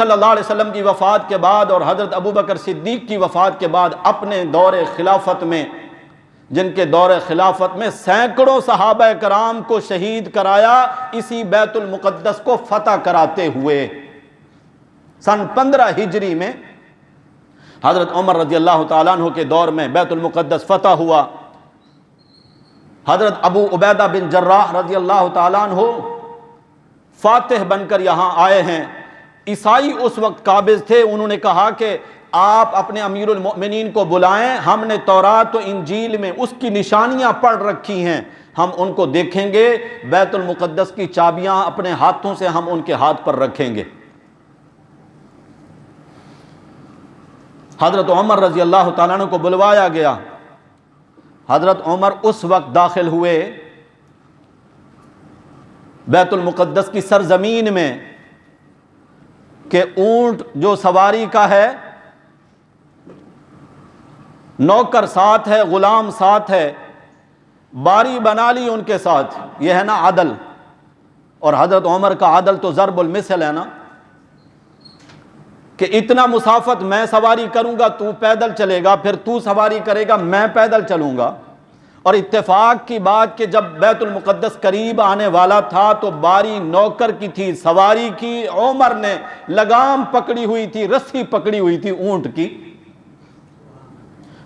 صلی اللہ علیہ وسلم کی وفات کے بعد اور حضرت ابوبکر صدیق کی وفات کے بعد اپنے دور خلافت میں، جن کے دور خلافت میں سینکڑوں صحابہ کرام کو شہید کرایا، اسی بیت المقدس کو فتح کراتے ہوئے سن 15 ہجری میں حضرت عمر رضی اللہ تعالیٰ عنہ کے دور میں بیت المقدس فتح ہوا۔ حضرت ابو عبیدہ بن جراح رضی اللہ تعالیٰ عنہ فاتح بن کر یہاں آئے ہیں۔ عیسائی اس وقت قابض تھے، انہوں نے کہا کہ آپ اپنے امیر المؤمنین کو بلائیں، ہم نے تورات و انجیل میں اس کی نشانیاں پڑھ رکھی ہیں، ہم ان کو دیکھیں گے، بیت المقدس کی چابیاں اپنے ہاتھوں سے ہم ان کے ہاتھ پر رکھیں گے۔ حضرت عمر رضی اللہ تعالیٰ عنہ کو بلوایا گیا۔ حضرت عمر اس وقت داخل ہوئے بیت المقدس کی سرزمین میں کہ اونٹ جو سواری کا ہے، نوکر ساتھ ہے، غلام ساتھ ہے، باری بنا لی ان کے ساتھ، یہ ہے نا عدل۔ اور حضرت عمر کا عدل تو ضرب المثل ہے نا، کہ اتنا مسافت میں سواری کروں گا، تو پیدل چلے گا، پھر تو سواری کرے گا، میں پیدل چلوں گا۔ اور اتفاق کی بات کہ جب بیت المقدس قریب آنے والا تھا تو باری نوکر کی تھی، سواری کی عمر نے لگام پکڑی ہوئی تھی، رسی پکڑی ہوئی تھی اونٹ کی۔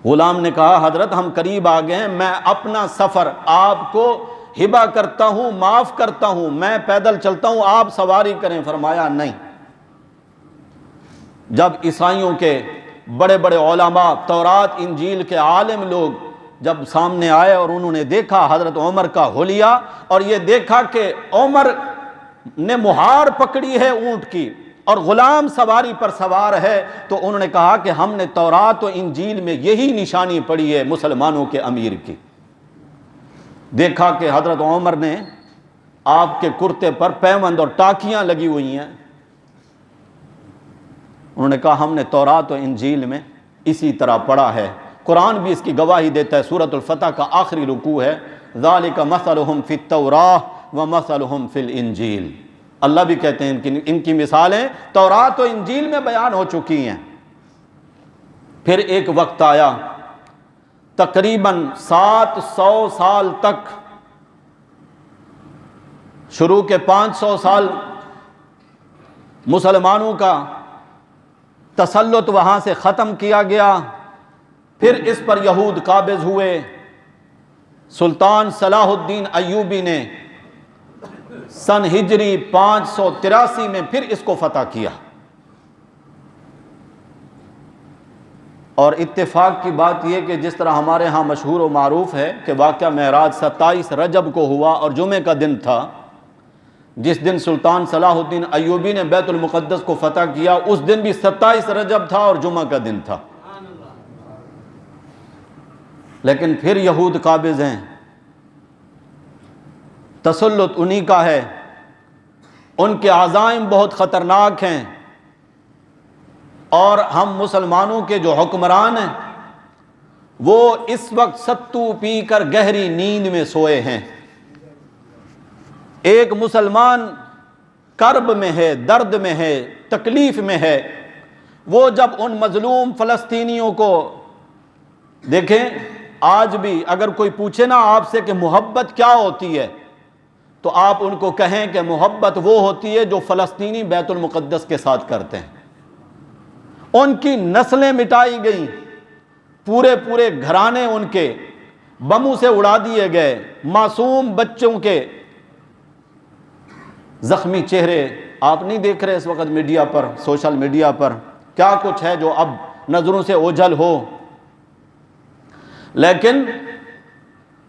غلام نے کہا حضرت ہم قریب آ گئے ہیں، میں اپنا سفر آپ کو ہبہ کرتا ہوں، معاف کرتا ہوں، میں پیدل چلتا ہوں، آپ سواری کریں۔ فرمایا نہیں۔ جب عیسائیوں کے بڑے بڑے علماء، تورات انجیل کے عالم لوگ جب سامنے آئے اور انہوں نے دیکھا حضرت عمر کا حلیہ اور یہ دیکھا کہ عمر نے مہار پکڑی ہے اونٹ کی اور غلام سواری پر سوار ہے، تو انہوں نے کہا کہ ہم نے تورات و انجیل میں یہی نشانی پڑھی ہے مسلمانوں کے امیر کی۔ دیکھا کہ حضرت عمر نے آپ کے کرتے پر پیوند اور ٹاکیاں لگی ہوئی ہیں، انہوں نے کہا ہم نے تورات و انجیل میں اسی طرح پڑھا ہے، قرآن بھی اس کی گواہی دیتا ہے۔ سورۃ الفتح کا آخری رکوع ہے، ذالک مثلہم فی التوراۃ ومثلہم فی الانجیل۔ اللہ بھی کہتے ہیں ان کی مثالیں تورات و انجیل میں بیان ہو چکی ہیں۔ پھر ایک وقت آیا، تقریباً 700 سال تک، شروع کے 500 سال مسلمانوں کا تسلط وہاں سے ختم کیا گیا، پھر اس پر یہود قابض ہوئے۔ سلطان صلاح الدین ایوبی نے سن ہجری 583 میں پھر اس کو فتح کیا۔ اور اتفاق کی بات یہ کہ جس طرح ہمارے ہاں مشہور و معروف ہے کہ واقعہ معراج 27 رجب کو ہوا اور جمعے کا دن تھا، جس دن سلطان صلاح الدین ایوبی نے بیت المقدس کو فتح کیا اس دن بھی 27 رجب تھا اور جمعہ کا دن تھا۔ لیکن پھر یہود قابض ہیں، تسلط انہی کا ہے، ان کے عزائم بہت خطرناک ہیں، اور ہم مسلمانوں کے جو حکمران ہیں وہ اس وقت ستو پی کر گہری نیند میں سوئے ہیں۔ ایک مسلمان کرب میں ہے، درد میں ہے، تکلیف میں ہے، وہ جب ان مظلوم فلسطینیوں کو دیکھیں، آج بھی اگر کوئی پوچھے نا آپ سے کہ محبت کیا ہوتی ہے تو آپ ان کو کہیں کہ محبت وہ ہوتی ہے جو فلسطینی بیت المقدس کے ساتھ کرتے ہیں۔ ان کی نسلیں مٹائی گئیں، پورے پورے گھرانے ان کے بموں سے اڑا دیے گئے، معصوم بچوں کے زخمی چہرے آپ نہیں دیکھ رہے اس وقت میڈیا پر، سوشل میڈیا پر کیا کچھ ہے جو اب نظروں سے اوجھل ہو۔ لیکن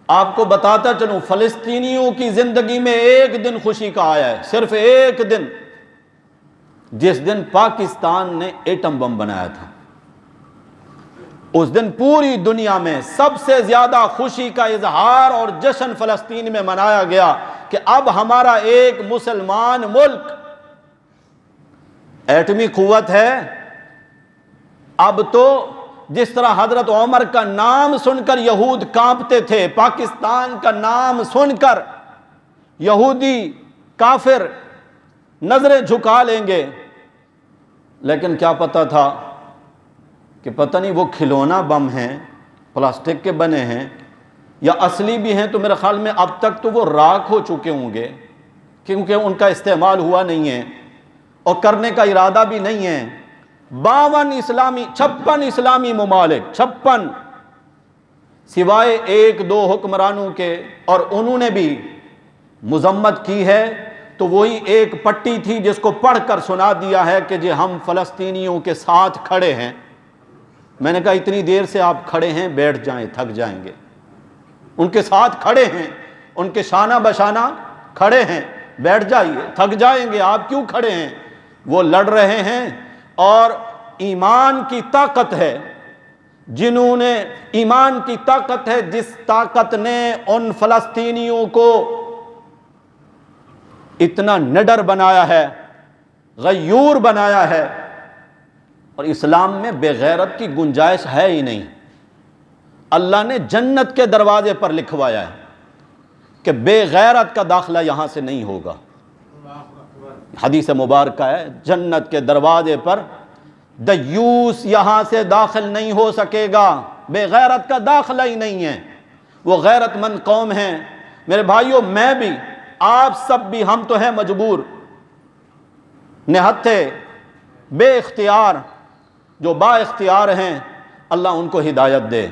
آپ کو بتاتا چلوں، فلسطینیوں کی زندگی میں ایک دن خوشی کا آیا ہے، صرف ایک دن، جس دن پاکستان نے ایٹم بم بنایا تھا۔ اس دن پوری دنیا میں سب سے زیادہ خوشی کا اظہار اور جشن فلسطین میں منایا گیا کہ اب ہمارا ایک مسلمان ملک ایٹمی قوت ہے۔ اب تو جس طرح حضرت عمر کا نام سن کر یہود کانپتے تھے، پاکستان کا نام سن کر یہودی کافر نظریں جھکا لیں گے، لیکن کیا پتہ تھا کہ پتہ نہیں وہ کھلونا بم ہیں، پلاسٹک کے بنے ہیں یا اصلی بھی ہیں، تو میرے خیال میں اب تک تو وہ راکھ ہو چکے ہوں گے، کیونکہ ان کا استعمال ہوا نہیں ہے اور کرنے کا ارادہ بھی نہیں ہے۔ 56 اسلامی ممالک، 56 سوائے ایک دو حکمرانوں کے، اور انہوں نے بھی مذمت کی ہے، تو وہی ایک پٹی تھی جس کو پڑھ کر سنا دیا ہے کہ جی ہم فلسطینیوں کے ساتھ کھڑے ہیں۔ میں نے کہا اتنی دیر سے آپ کھڑے ہیں، بیٹھ جائیں، تھک جائیں گے۔ ان کے ساتھ کھڑے ہیں، ان کے شانہ بشانہ کھڑے ہیں، بیٹھ جائیے، تھک جائیں گے، آپ کیوں کھڑے ہیں؟ وہ لڑ رہے ہیں، اور ایمان کی طاقت ہے، جنہوں نے ایمان کی طاقت ہے، جس طاقت نے ان فلسطینیوں کو اتنا نڈر بنایا ہے، غیور بنایا ہے، اور اسلام میں بے غیرت کی گنجائش ہے ہی نہیں۔ اللہ نے جنت کے دروازے پر لکھوایا ہے کہ بے غیرت کا داخلہ یہاں سے نہیں ہوگا۔ حدیث مبارکہ ہے، جنت کے دروازے پر دیوس یہاں سے داخل نہیں ہو سکے گا، بے غیرت کا داخلہ ہی نہیں ہے۔ وہ غیرت مند قوم ہیں میرے بھائیوں، میں بھی، آپ سب بھی، ہم تو ہیں مجبور، نہتے بے اختیار، جو با اختیار ہیں اللہ ان کو ہدایت دے،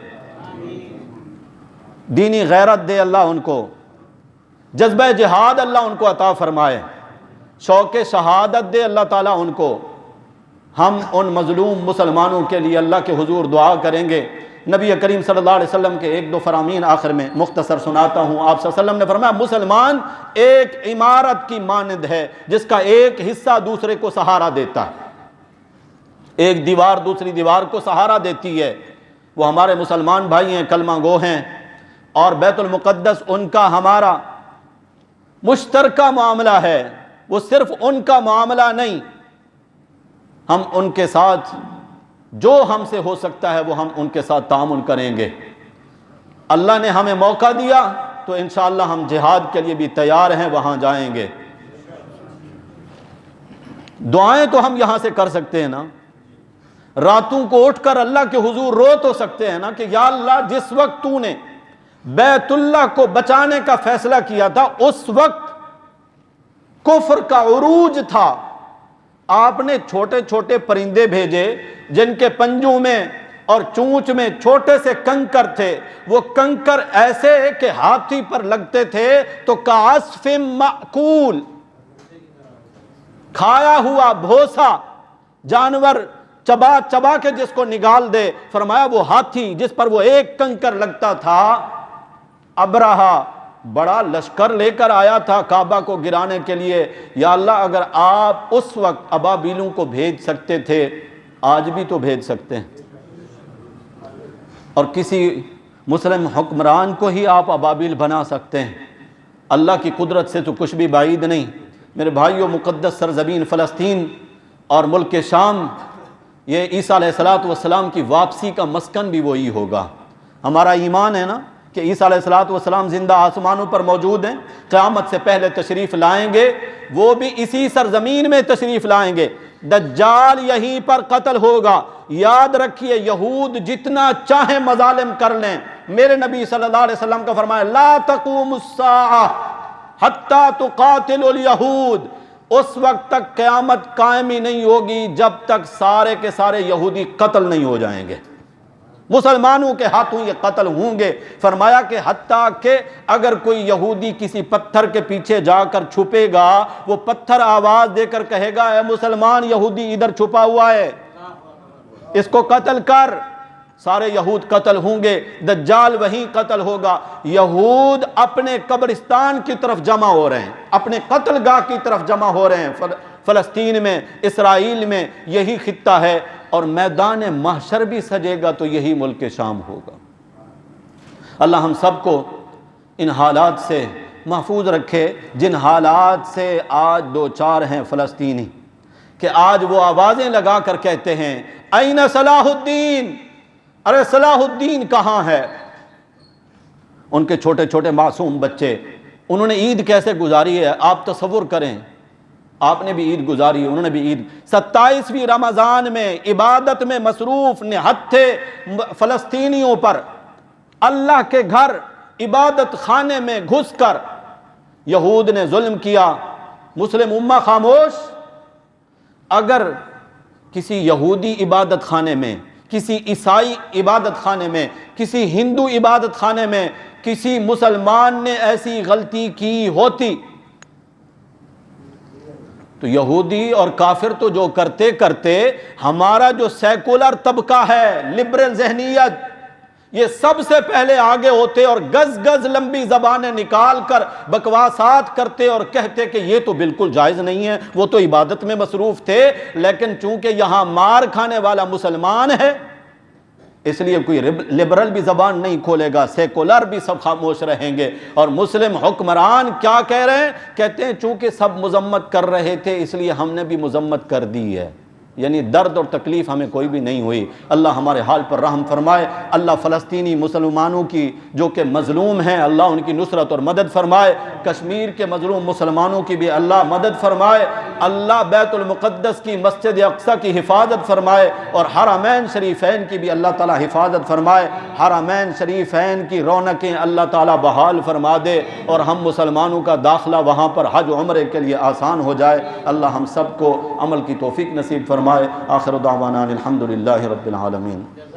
دینی غیرت دے اللہ ان کو، جذبہ جہاد اللہ ان کو عطا فرمائے، شوق شہادت دے اللہ تعالیٰ ان کو۔ ہم ان مظلوم مسلمانوں کے لیے اللہ کے حضور دعا کریں گے۔ نبی کریم صلی اللہ علیہ وسلم کے ایک دو فرامین آخر میں مختصر سناتا ہوں۔ آپ صلی اللہ علیہ وسلم نے فرمایا مسلمان ایک عمارت کی مانند ہے جس کا ایک حصہ دوسرے کو سہارا دیتا ہے، ایک دیوار دوسری دیوار کو سہارا دیتی ہے۔ وہ ہمارے مسلمان بھائی ہیں، کلمہ گو ہیں، اور بیت المقدس ان کا ہمارا مشترکہ معاملہ ہے، وہ صرف ان کا معاملہ نہیں۔ ہم ان کے ساتھ جو ہم سے ہو سکتا ہے وہ ہم ان کے ساتھ تعاون کریں گے۔ اللہ نے ہمیں موقع دیا تو انشاءاللہ ہم جہاد کے لیے بھی تیار ہیں، وہاں جائیں گے۔ دعائیں تو ہم یہاں سے کر سکتے ہیں نا، راتوں کو اٹھ کر اللہ کے حضور رو تو سکتے ہیں نا کہ یا اللہ جس وقت تو نے بیت اللہ کو بچانے کا فیصلہ کیا تھا اس وقت کفر کا عروج تھا، آپ نے چھوٹے چھوٹے پرندے بھیجے جن کے پنجوں میں اور چونچ میں چھوٹے سے کنکر تھے، وہ کنکر ایسے کہ ہاتھی پر لگتے تھے تو کعصف مأکول، کھایا ہوا بھوسا جانور چبا چبا کے جس کو نگال دے۔ فرمایا وہ ہاتھی جس پر وہ ایک کنکر لگتا تھا، ابرہا بڑا لشکر لے کر آیا تھا کعبہ کو گرانے کے لیے۔ یا اللہ اگر آپ اس وقت ابابیلوں کو بھیج سکتے تھے، آج بھی تو بھیج سکتے ہیں، اور کسی مسلم حکمران کو ہی آپ ابابیل بنا سکتے ہیں۔ اللہ کی قدرت سے تو کچھ بھی بعید نہیں۔ میرے بھائیوں، مقدس سرزمین فلسطین اور ملک شام، یہ عیسیٰ علیہ السلام کی واپسی کا مسکن بھی وہی ہوگا۔ ہمارا ایمان ہے نا کہ عیسیٰ علیہ السلام زندہ آسمانوں پر موجود ہیں، قیامت سے پہلے تشریف لائیں گے، وہ بھی اسی سرزمین میں تشریف لائیں گے، دجال یہیں پر قتل ہوگا۔ یاد رکھیے یہود جتنا چاہیں مظالم کر لیں، میرے نبی صلی اللہ علیہ وسلم کا فرمایا لا تقوم الساعہ حتی تقاتل الیہود، اس وقت تک قیامت قائم ہی نہیں ہوگی جب تک سارے کے سارے یہودی قتل نہیں ہو جائیں گے، مسلمانوں کے ہاتھوں یہ قتل ہوں گے۔ فرمایا کہ حتیٰ کہ اگر کوئی یہودی کسی پتھر کے پیچھے جا کر چھپے گا، وہ پتھر آواز دے کر کہے گا اے مسلمان یہودی ادھر چھپا ہوا ہے، اس کو قتل کر، سارے یہود قتل ہوں گے، دجال وہیں قتل ہوگا۔ یہود اپنے قبرستان کی طرف جمع ہو رہے ہیں، اپنے قتل گاہ کی طرف جمع ہو رہے ہیں، فلسطین میں، اسرائیل میں یہی خطہ ہے، اور میدان محشر بھی سجے گا تو یہی ملک شام ہوگا۔ اللہ ہم سب کو ان حالات سے محفوظ رکھے جن حالات سے آج دو چار ہیں فلسطینی، کہ آج وہ آوازیں لگا کر کہتے ہیں این صلاح الدین، ارے صلاح الدین کہاں ہے؟ ان کے چھوٹے چھوٹے معصوم بچے، انہوں نے عید کیسے گزاری ہے آپ تصور کریں۔ آپ نے بھی عید گزاری، انہوں نے بھی عید۔ 27ویں رمضان میں عبادت میں مصروف نہت تھے فلسطینیوں پر، اللہ کے گھر عبادت خانے میں گھس کر یہود نے ظلم کیا، مسلم امہ خاموش۔ اگر کسی یہودی عبادت خانے میں، کسی عیسائی عبادت خانے میں، کسی ہندو عبادت خانے میں کسی مسلمان نے ایسی غلطی کی ہوتی تو یہودی اور کافر تو جو کرتے کرتے، ہمارا جو سیکولر طبقہ ہے، لبرل ذہنیت، یہ سب سے پہلے آگے ہوتے اور گز گز لمبی زبانیں نکال کر بکواسات کرتے اور کہتے کہ یہ تو بالکل جائز نہیں ہے، وہ تو عبادت میں مصروف تھے، لیکن چونکہ یہاں مار کھانے والا مسلمان ہے اس لیے کوئی لبرل بھی زبان نہیں کھولے گا، سیکولر بھی سب خاموش رہیں گے۔ اور مسلم حکمران کیا کہہ رہے ہیں؟ کہتے ہیں چونکہ سب مذمت کر رہے تھے اس لیے ہم نے بھی مذمت کر دی ہے، یعنی درد اور تکلیف ہمیں کوئی بھی نہیں ہوئی۔ اللہ ہمارے حال پر رحم فرمائے، اللہ فلسطینی مسلمانوں کی جو کہ مظلوم ہیں اللہ ان کی نصرت اور مدد فرمائے، کشمیر کے مظلوم مسلمانوں کی بھی اللہ مدد فرمائے، اللہ بیت المقدس کی مسجد اقصی کی حفاظت فرمائے، اور حرمین شریفین کی بھی اللہ تعالی حفاظت فرمائے، حرمین شریفین کی رونقیں اللہ تعالی بحال فرما دے، اور ہم مسلمانوں کا داخلہ وہاں پر حج عمرے کے لیے آسان ہو جائے۔ اللہ ہم سب کو عمل کی توفیق نصیب فرمائے۔ آخر دعوانا الحمدللہ رب العالمین۔